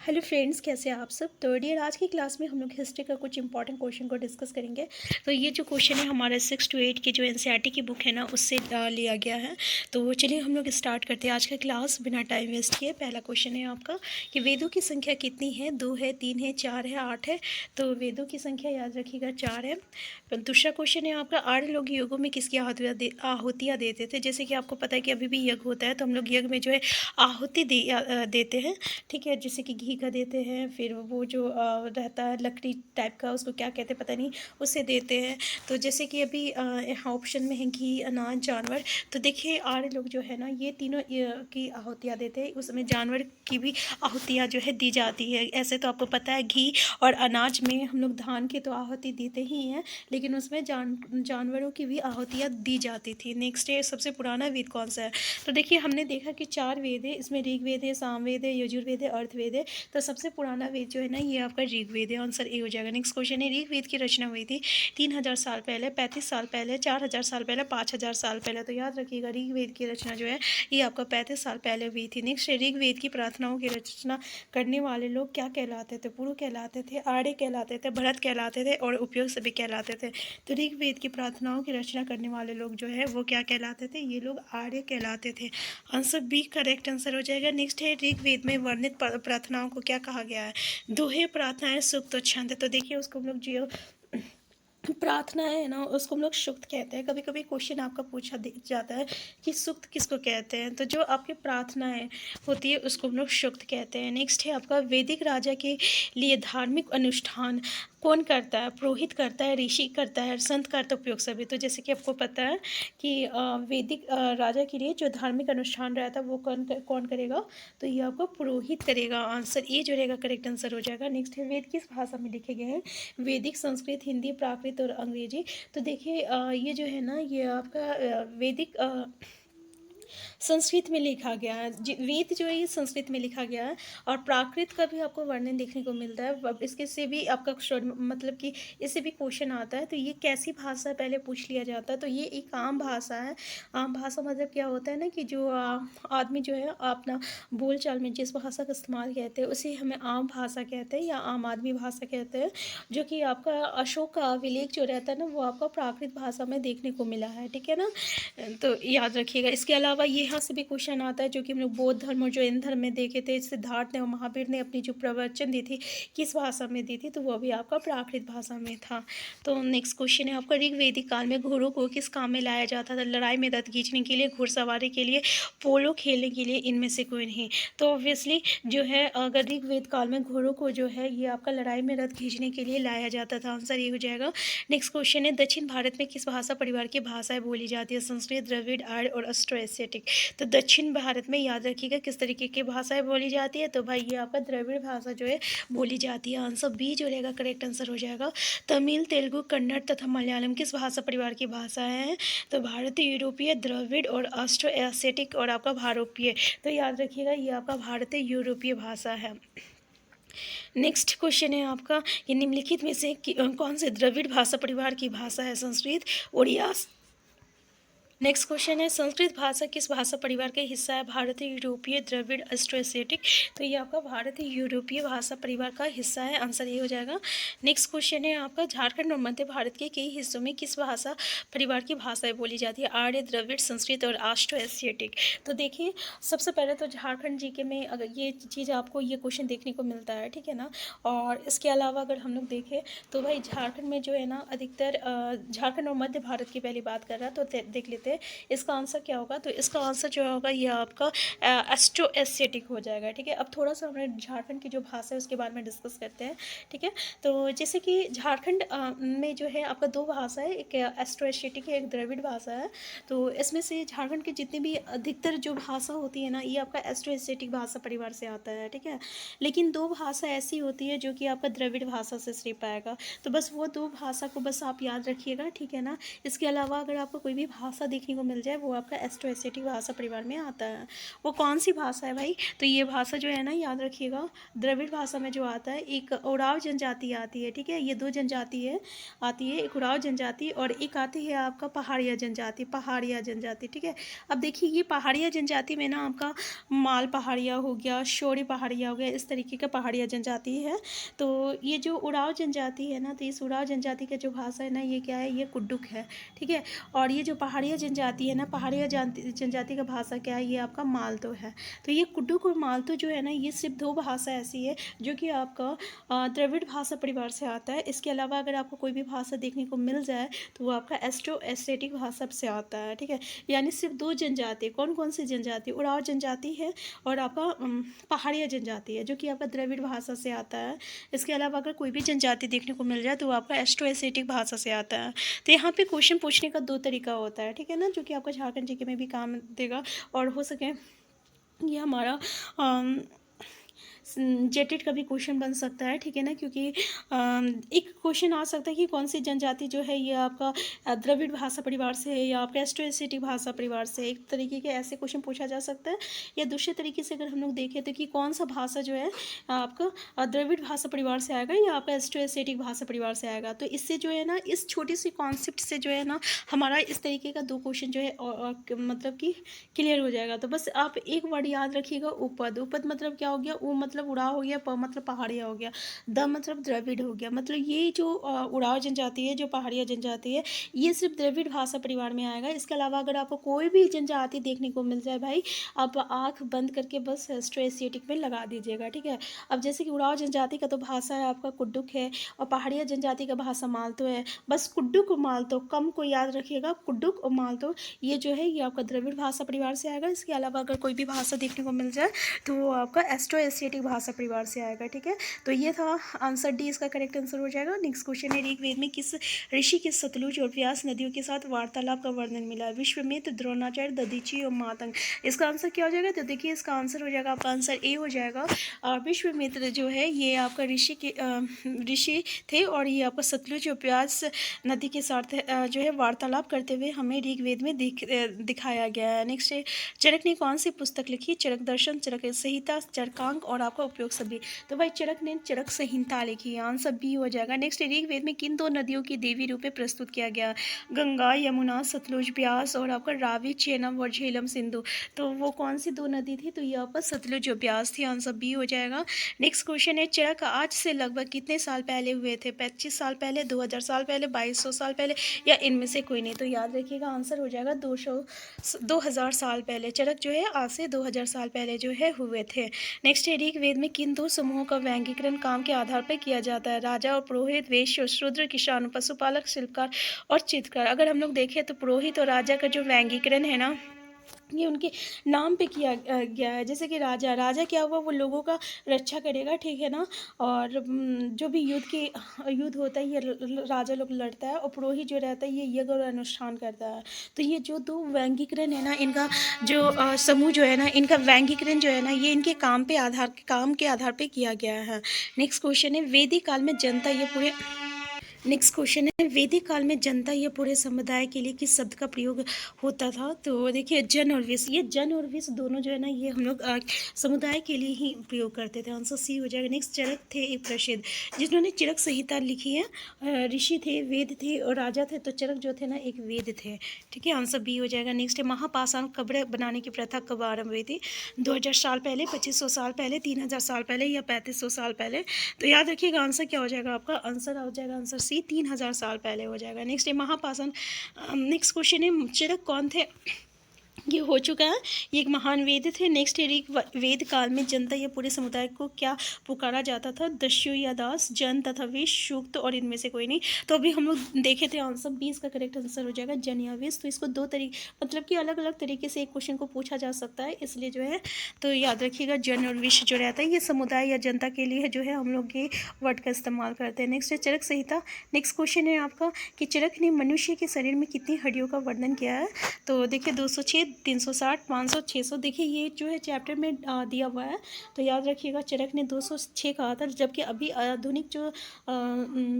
Hello friends, कैसे हैं आप सब। तो डियर, आज की क्लास में हम लोग हिस्ट्री का कुछ इंपॉर्टेंट क्वेश्चन को डिस्कस करेंगे। तो ये जो क्वेश्चन है हमारे 6 to 8 की जो एनसीईआरटी की बुक है ना, उससे लिया गया है। तो चलिए हम लोग स्टार्ट करते हैं आज का क्लास बिना टाइम वेस्ट किए। पहला क्वेश्चन है आपका कि वेदों की संख्या कितनी है। 2 है, 3 है, 4 है, 8 है। तो वेदों की संख्या याद रखिएगा 4 है। दूसरा क्वेश्चन है आपका, आर्य लोग युगों में किसकी आहुतियाँ देते थे। जैसे कि आपको पता है कि अभी भी यज्ञ होता है, तो हम लोग यज्ञ में जो है आहुति देते हैं। ठीक है, जैसे कि घी का देते हैं, फिर वो जो रहता है लकड़ी टाइप का, उसको क्या कहते हैं पता नहीं, उससे देते हैं। तो जैसे कि अभी ऑप्शन में है घी, अनाज, जानवर। तो देखिए आर्य लोग जो है ना, ये तीनों की आहुतियाँ देते हैं। उसमें जानवर की भी आहुतियाँ जो है दी जाती है। ऐसे तो आपको पता है घी और अनाज में हम लोग धान की तो आहुति देते ही हैं, लेकिन उसमें जानवरों की भी आहुतियाँ दी जाती थी। नेक्स्ट है, सबसे पुराना वेद कौन सा है। तो देखिए हमने देखा कि 4 वेद है, इसमें ऋग्वेद है, सामवेद है, यजुर्वेद है, अर्थवेद है। तो सबसे पुराना वेद जो है ना, ये आपका ऋग्वेद है। आंसर ए हो जाएगा। नेक्स्ट क्वेश्चन है, ऋग्वेद की रचना हुई थी 3000 साल पहले, 35 साल पहले, 4000 साल पहले, 5000 साल पहले। तो याद रखिएगा ऋग्वेद की रचना जो है ये आपका 35 साल पहले हुई थी। नेक्स्ट है, ऋग्वेद की प्रार्थनाओं की रचना करने वाले लोग क्या कहलाते थे। पुरु कहलाते थे, आर्य कहलाते थे, भरत कहलाते थे और उपयोग सभी कहलाते थे। तो ऋग्वेद की प्रार्थनाओं की रचना करने वाले लोग जो है वो क्या कहलाते थे, ये लोग आर्य कहलाते थे। आंसर बी करेक्ट आंसर हो जाएगा। नेक्स्ट है, ऋग्वेद में वर्णित प्रार्थनाओं को क्या कहा गया है। दोहे, प्रार्थनाएं, सूक्त और छंद। तो देखिए उसको हम लोग जो प्रार्थना है ना, उसको हम लोग सूक्त कहते हैं। कभी कभी क्वेश्चन आपका पूछा जाता है कि सूक्त किसको कहते हैं। तो जो आपकी प्रार्थनाएं होती है उसको हम लोग सूक्त कहते हैं। नेक्स्ट है आपका, वैदिक राजा के लिए धार्मिक अनुष्ठान कौन करता है। पुरोहित करता है, ऋषि करता है, संत करता है, उपयोग सभी। तो जैसे कि आपको पता है कि वैदिक राजा के लिए जो धार्मिक अनुष्ठान रहता है वो कौन करेगा। तो ये आपको पुरोहित करेगा। आंसर ए जो रहेगा करेक्ट आंसर हो जाएगा। नेक्स्ट है, वेद किस भाषा में लिखे गए हैं। वैदिक, संस्कृत, हिंदी, प्राकृत और अंग्रेजी। तो देखिए ये जो है ना, ये आपका वैदिक संस्कृत में लिखा गया है। वेद जो है ये संस्कृत में लिखा गया है। और प्राकृत का भी आपको वर्णन देखने को मिलता है। इसके से भी आपका मतलब कि इससे भी क्वेश्चन आता है। तो ये कैसी भाषा है पहले पूछ लिया जाता है। तो ये एक आम भाषा है। आम भाषा मतलब क्या होता है ना, कि जो आदमी जो है अपना बोलचाल में जिस भाषा का इस्तेमाल कहते हैं उसे हमें आम भाषा कहते हैं या आम आदमी भाषा कहते हैं। जो कि आपका अशोक का अभिलेख जो रहता है ना, वो आपका प्राकृत भाषा में देखने को मिला है। ठीक है ना, तो याद रखिएगा। इसके अलावा यहाँ से भी क्वेश्चन आता है, जो कि हम लोग बौद्ध धर्म और जैन धर्म में देखे थे। सिद्धार्थ ने और महावीर ने अपनी जो प्रवचन दी थी किस भाषा में दी थी, तो वो भी आपका प्राकृत भाषा में था। तो नेक्स्ट क्वेश्चन है आपका, ऋग्वेदिक काल में घोड़ों को किस काम में लाया जाता था। लड़ाई में रथ खींचने के लिए, घुड़सवारी के लिए, पोलो खेलने के लिए, इनमें से कोई नहीं। तो ऑब्वियसली जो है, अगर ऋग्वेद काल में घोड़ों को जो है ये आपका लड़ाई में रथ खींचने के लिए लाया जाता था। आंसर ये हो जाएगा। नेक्स्ट क्वेश्चन है, दक्षिण भारत में किस भाषा परिवार की भाषाएं बोली जाती है। संस्कृत, द्रविड़, आर्य और ऑस्ट्रो एशियाटिक। तो दक्षिण भारत में याद रखिएगा किस तरीके की भाषाएं बोली जाती है। तो भाई ये आपका द्रविड़ भाषा जो है बोली जाती है। आंसर बी जो रहेगा करेक्ट आंसर हो जाएगा। तमिल, तेलुगु, कन्नड़ तथा मलयालम किस भाषा परिवार की भाषाएं हैं। तो भारतीय, यूरोपीय, द्रविड़ और ऑस्ट्रो एशियाटिक और आपका भारोपीय। तो याद रखिएगा ये आपका भारतीय यूरोपीय भाषा है। नेक्स्ट क्वेश्चन है आपका कि निम्नलिखित में से कौन से द्रविड़ भाषा परिवार की भाषा है। संस्कृत, उड़िया। नेक्स्ट क्वेश्चन है, संस्कृत भाषा किस भाषा परिवार का हिस्सा है। भारतीय, यूरोपीय, द्रविड़, ऑस्ट्रो एशियाटिक। तो ये आपका भारतीय यूरोपीय भाषा परिवार का हिस्सा है। आंसर ये हो जाएगा। नेक्स्ट क्वेश्चन है आपका, झारखंड और मध्य भारत के कई हिस्सों में किस भाषा परिवार की भाषाएं बोली जाती है। आर्य, द्रविड़, संस्कृत और ऑस्ट्रो एशियाटिक। तो देखिए सबसे पहले तो झारखंड जीके में अगर ये चीज़ आपको ये क्वेश्चन देखने को मिलता है। ठीक है ना, और इसके अलावा अगर हम लोग देखें तो भाई झारखंड में जो है ना अधिकतर झारखंड और मध्य भारत की पहली बात कर रहा है, तो देख लेते हैं इसका आंसर क्या होगा। तो इसका आंसर जो होगा ये आपका ऑस्ट्रो एशियाटिक हो जाएगा। ठीक है, अब थोड़ा सा हमें झारखंड की जो भाषा है उसके बारे में डिस्कस करते हैं। ठीक है, तो जैसे कि झारखंड में जो है आपका दो भाषा है, एक ऑस्ट्रो एशियाटिक है, एक द्रविड़ भाषा है। तो इसमें से झारखंड की जितनी भी अधिकतर जो भाषा होती है ना, ये आपका ऑस्ट्रो एशियाटिक भाषा परिवार से आता है। ठीक है, लेकिन दो भाषा ऐसी होती है जो कि आपका द्रविड़ भाषा से श्री पाएगा। तो बस वो दो भाषा को बस आप याद रखिएगा। ठीक है ना, इसके अलावा अगर आपको कोई भी भाषा देखने को मिल जाए वो आपका एस्टो एसिटिक भाषा परिवार में आता है। वो कौन सी भाषा है भाई? तो ये भाषा जो है ना, याद रखिएगा, द्रविड़ भाषा में जो आता है, एक उराव जनजाति आती है, ठीक है। ये दो जनजाति है आती है, एक उराव जनजाति और एक आती है आपका पहाड़िया जनजाति, ठीक है। अब देखिए ये पहाड़िया जनजाति में ना आपका माल पहाड़िया हो गया, शोरी पहाड़िया हो गया, इस तरीके का पहाड़िया जनजाति है। तो ये जो उराव जनजाति है ना, तो इस उराव जनजाति का जो भाषा है ना, ये क्या है, ये कुड्डुक है, ठीक है। और ये जो पहाड़िया जनजाति है ना, पहाड़िया जनजाति का भाषा क्या है, ये आपका मालतो है। तो ये कुड्डुक और मालतो जो है ना, ये सिर्फ दो भाषा ऐसी है जो कि आपका द्रविड़ भाषा परिवार से आता है। इसके अलावा अगर आपको कोई भी भाषा देखने को मिल जाए तो वो आपका एस्ट्रो एस्थेटिक भाषा से आता है, ठीक है। यानी सिर्फ दो जनजाति, कौन कौन सी जनजाति? उराव जनजाति है और आपका पहाड़िया जनजाति है, जो कि आपका द्रविड़ भाषा से आता है। इसके अलावा अगर कोई भी जनजाति देखने को मिल जाए तो वो आपका एस्ट्रो एस्थेटिक भाषा से आता है। तो यहाँ पे क्वेश्चन पूछने का दो तरीका होता है, ठीक है ना, जो कि आपका झारखंड जीके में भी काम देगा और हो सके ये हमारा जेटेट का भी क्वेश्चन बन सकता है, ठीक है ना, क्योंकि एक क्वेश्चन आ सकता है कि कौन सी जनजाति जो है ये आपका द्रविड़ भाषा परिवार से है या आपका एस्ट्रो एसिटिक भाषा परिवार से। एक तरीके के ऐसे क्वेश्चन पूछा जा सकता है। या दूसरे तरीके से अगर हम लोग देखें तो कि कौन सा भाषा जो है आपका द्रविड़ भाषा परिवार से आएगा या आपका एस्ट्रो एसिटिक भाषा परिवार से आएगा। तो इससे जो है ना, इस छोटी सी कॉन्सेप्ट से जो है ना, हमारा इस तरीके का दो क्वेश्चन जो है मतलब कि क्लियर हो जाएगा। तो बस आप एक वर्ड याद रखिएगा, उपद। उपद मतलब क्या हो गया? ऊ मतलब उड़ाव हो गया, प मतलब पहाड़िया हो गया, द मतलब द्रविड़ हो गया। मतलब ये जो उड़ाव जनजाति है, जो पहाड़िया जनजाति है, ये सिर्फ द्रविड़ भाषा परिवार में आएगा। इसके अलावा अगर आपको कोई भी जनजाति देखने को मिल जाए भाई, आप आँख बंद करके बस एस्ट्रो एशियाटिक में लगा दीजिएगा, ठीक है। अब जैसे कि उड़ाव जनजाति का तो भाषा है आपका कुड्डुक है और पहाड़िया जनजाति का भाषा मालतो है। बस कुड्डुक और मालतो कम को याद रखिएगा, कुड्डुक और मालतो ये जो है ये आपका द्रविड़ भाषा परिवार से आएगा। इसके अलावा अगर कोई भी भाषा देखने को मिल जाए तो वो आपका एस्ट्रो एशियाटिक भाषा परिवार से आएगा, ठीक है। तो ये था आंसर डी, इसका करेक्ट आंसर हो जाएगा। नेक्स्ट क्वेश्चन है, ऋग्वेद में किस ऋषि के सतलुज और व्यास नदियों के साथ वार्तालाप का वर्णन मिला है? विश्वामित्र, द्रोणाचार्य, दधीची और मातंग। इसका आंसर क्या हो जाएगा? तो देखिए इसका आंसर हो जाएगा, आपका आंसर ए हो जाएगा। विश्वामित्र जो है ये आपका ऋषि थे और ये आपका सतलुज और व्यास नदी के साथ जो है वार्तालाप करते हुए हमें ऋग्वेद में दिखाया गया है। नेक्स्ट है, चरक ने कौन सी पुस्तक लिखी? चरक दर्शन, चरक संहिता, चरकांक और आपका उपयोग सभी। तो भाई चरक ने चरक संहिता लिखी है, आंसर बी हो जाएगा। नेक्स्ट, ऋग्वेद में किन दो नदियों की देवी रूप में प्रस्तुत किया गया? गंगा, यमुना, सतलुज, ब्यास और आपका रावी, चेनाब और झेलम, सिंधु। तो वो कौन सी दो नदी थी? तो ये आपका सतलुज और ब्यास थी, आंसर बी हो जाएगा। नेक्स्ट क्वेश्चन है, चरक आज से लगभग कितने साल पहले हुए थे? 25 साल पहले, 2000 साल पहले, 2200 साल पहले या इनमें से कोई नहीं? तो याद रखिएगा आंसर हो जाएगा 2000 साल पहले। चरक जो है आज से 2000 साल पहले जो है हुए थे। नेक्स्ट है, ऋग्वेद में किन दो समूहों का व्यंग्यीकरण काम के आधार पर किया जाता है? राजा और पुरोहित, वैश्य और शूद्र, किसान, पशुपालक, शिल्पकार और चित्रकार। अगर हम लोग देखें तो पुरोहित और राजा का जो व्यंग्यीकरण है ना, ये उनके नाम पे किया गया है। जैसे कि राजा क्या हुआ, वो लोगों का रक्षा करेगा, ठीक है ना, और जो भी युद्ध होता है ये राजा लोग लड़ता है, और पुरोहित जो रहता है ये यज्ञ और अनुष्ठान करता है। तो ये जो दो व्यंग्यीकरण है ना, इनका जो समूह जो है ना, इनका व्यंग्यीकरण जो है ना, ये इनके काम के आधार पे किया गया है। नेक्स्ट क्वेश्चन है, वैदिक काल में जनता ये पूरे नेक्स्ट क्वेश्चन है, वैदिक काल में जनता या पूरे समुदाय के लिए किस शब्द का प्रयोग होता था? तो देखिए जन और विश्व, ये जन और विश्व दोनों जो है ना, ये हम लोग समुदाय के लिए ही प्रयोग करते थे, आंसर सी हो जाएगा। नेक्स्ट, चरक थे एक प्रसिद्ध जिन्होंने चरक संहिता लिखी है, ऋषि थे, वेद थे और राजा थे। तो चरक जो थे ना एक वेद थे, ठीक है, आंसर बी हो जाएगा। नेक्स्ट है, महापाषाण कब्र बनाने की प्रथा कब आरंभ हुई थी? 2000 साल पहले, 2500 साल पहले, 3000 साल पहले या 3500 साल पहले? तो याद रखिएगा आंसर क्या हो जाएगा, आपका आंसर हो जाएगा आंसर सी, 3000 साल पहले हो जाएगा। नेक्स्ट है, महापाषाण। नेक्स्ट क्वेश्चन है, चरक कौन थे? ये हो चुका है, ये एक महान वेद थे। नेक्स्ट है, वेद काल में जनता या पूरे समुदाय को क्या पुकारा जाता था? दस्यु या दास, जन तथा विष, सूक्त और इनमें से कोई नहीं? तो अभी हम लोग देखे थे आंसर बी, इसका करेक्ट आंसर हो जाएगा जन या विष। तो इसको दो तरीके मतलब कि अलग अलग तरीके से एक क्वेश्चन को पूछा जा सकता है, इसलिए जो है तो याद रखिएगा जन और विष जो रहता है ये समुदाय या जनता के लिए जो है हम लोग ये वर्ड का इस्तेमाल करते हैं। नेक्स्ट है, चरक संहिता। नेक्स्ट क्वेश्चन है आपका कि चरक ने मनुष्य के शरीर में कितनी हड्डियों का वर्णन किया है? तो देखिए 206, 360, 500, 600। देखिए ये जो है चैप्टर में दिया हुआ है, तो याद रखिएगा चरक ने 206 कहा था, जबकि अभी आधुनिक जो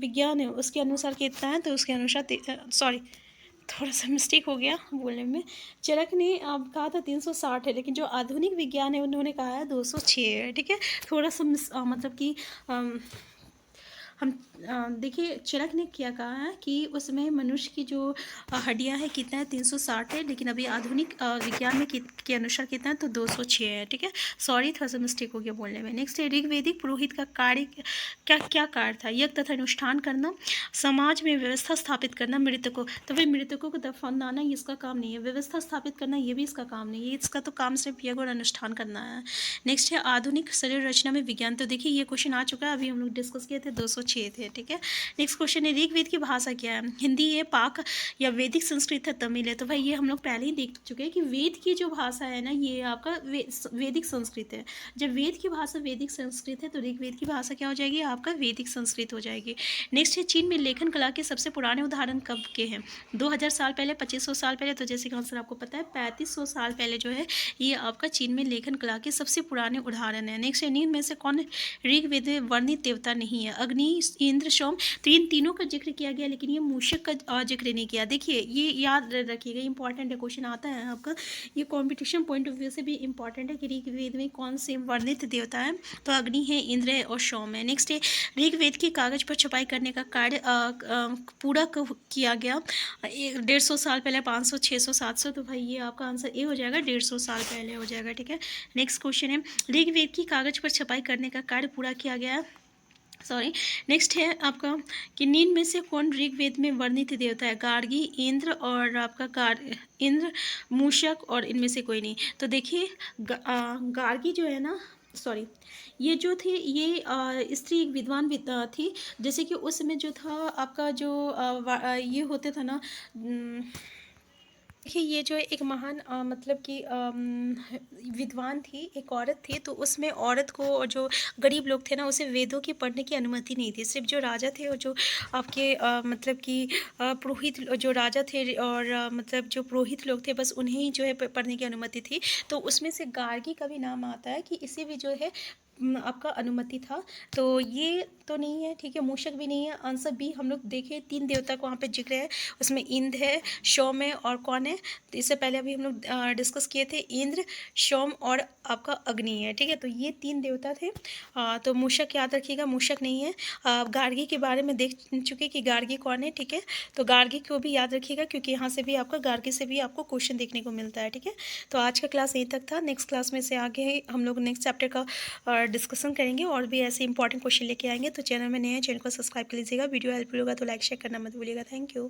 विज्ञान है उसके अनुसार कितना है, तो उसके अनुसार थोड़ा-सा मिस्टेक हो गया बोलने में। चरक ने कहा था 360 है, लेकिन जो आधुनिक विज्ञान है उन्होंने कहा है 206 है, ठीक है? थोड़ा-सा मतलब कि अम हम देखिए चरक ने क्या कहा है कि उसमें मनुष्य की जो हड्डियां हैं कितना है 360 है, लेकिन अभी आधुनिक विज्ञान में के अनुसार कितना है तो 206 है, ठीक है? सॉरी, थोड़ा सा मिस्टेक हो गया बोलने में। नेक्स्ट है ऋग्वेदिक पुरोहित का कार्य क्या क्या कार्य था? यज्ञ तथा अनुष्ठान करना, समाज में व्यवस्था स्थापित करना, मृतकों, तो भाई मृतकों को दफनाना ये इसका काम नहीं है, व्यवस्था स्थापित करना ये भी इसका काम नहीं है, इसका तो काम सिर्फ यज्ञ और अनुष्ठान करना है। नेक्स्ट है आधुनिक शरीर रचना में विज्ञान, तो देखिए ये क्वेश्चन आ चुका है, अभी हम लोग डिस्कस किए थे, 206 थे, ठीक है? नेक्स्ट क्वेश्चन है ऋग्वेद की भाषा क्या है? हिंदी है, पाक या वैदिक संस्कृत है, तमिल है? तो भाई ये हम लोग पहले ही देख चुके हैं कि वेद की जो भाषा है ना ये आपका वैदिक संस्कृत है। जब वेद की भाषा वैदिक संस्कृत है तो ऋग्वेद की भाषा क्या हो जाएगी आपका वैदिक संस्कृत हो जाएगी। नेक्स्ट है चीन में लेखन कला के सबसे पुराने उदाहरण कब के हैं? 2000 साल पहले, 2500 साल पहले? तो जैसे कि आंसर आपको पता है 3500 साल पहले जो है ये आपका चीन में लेखन कला के सबसे पुराने उदाहरण है। नेक्स्ट है निम्न में से कौन ऋग्वेद में वर्णित देवता नहीं है? अग्नि, इंद्र, सोम, तो इन तीनों का जिक्र किया गया, लेकिन ये मूषक का जिक्र नहीं किया। देखिए ये याद रखिएगा, इंपॉर्टेंट है, क्वेश्चन आता है आपका, ये कॉम्पिटिशन पॉइंट ऑफ व्यू से भी इंपॉर्टेंट है कि ऋग्वेद में कौन से वर्णित देवता है? तो अग्नि है, इंद्र है और सोम है। नेक्स्ट है ऋग्वेद की कागज पर छपाई करने का कार्य पूरा कब किया गया? 150 साल पहले, 500, 600, 700? तो भाई ये आपका आंसर ए हो जाएगा, 150 साल पहले हो जाएगा, ठीक है? नेक्स्ट क्वेश्चन है ऋग्वेद की कागज पर छपाई करने का कार्य पूरा किया गया, सॉरी। नेक्स्ट है आपका कि निम्न में से कौन ऋग्वेद में वर्णित देवता है? गार्गी, इंद्र और आपका इंद्र, मूषक और इनमें से कोई नहीं। तो देखिए गार्गी जो है ना, सॉरी, ये जो थी ये स्त्री एक विद्वान थी, जैसे कि उस समय जो था आपका जो ये होते था ना, देखिए ये जो एक महान मतलब कि विद्वान थी, एक औरत थी, तो उसमें औरत को और जो गरीब लोग थे ना उसे वेदों की पढ़ने की अनुमति नहीं थी। सिर्फ जो राजा थे और जो आपके मतलब कि पुरोहित जो राजा थे और मतलब जो पुरोहित लोग थे बस उन्हें ही जो है पढ़ने की अनुमति थी। तो उसमें से गार्गी का भी नाम आता है कि इसे भी जो है आपका अनुमति था। तो ये तो नहीं है, ठीक है? मूषक भी नहीं है। आंसर बी हम लोग देखें, 3 देवता को वहाँ पे जिक्र है, उसमें इंद्र है, सोम है और कौन है? तो इससे पहले अभी हम लोग डिस्कस किए थे, इंद्र, सोम और आपका अग्नि है, ठीक है? तो ये 3 देवता थे। तो मूषक याद रखिएगा, मूषक नहीं है। गार्गी के बारे में देख चुके कि गार्गी कौन है, ठीक है? तो गार्गी को भी याद रखिएगा क्योंकि यहाँ से भी आपका गार्गी से भी आपको क्वेश्चन देखने को मिलता है, ठीक है? तो आज का क्लास यहीं तक था। नेक्स्ट क्लास में से आगे हम लोग नेक्स्ट चैप्टर का डिस्कशन करेंगे और भी ऐसे इंपॉर्टेंट क्वेश्चन लेके आएंगे। तो चैनल में नए हैं, चैनल को सब्सक्राइब कर लीजिएगा। वीडियो हेल्पफुल होगा तो लाइक शेयर करना मत भूलिएगा। Thank you.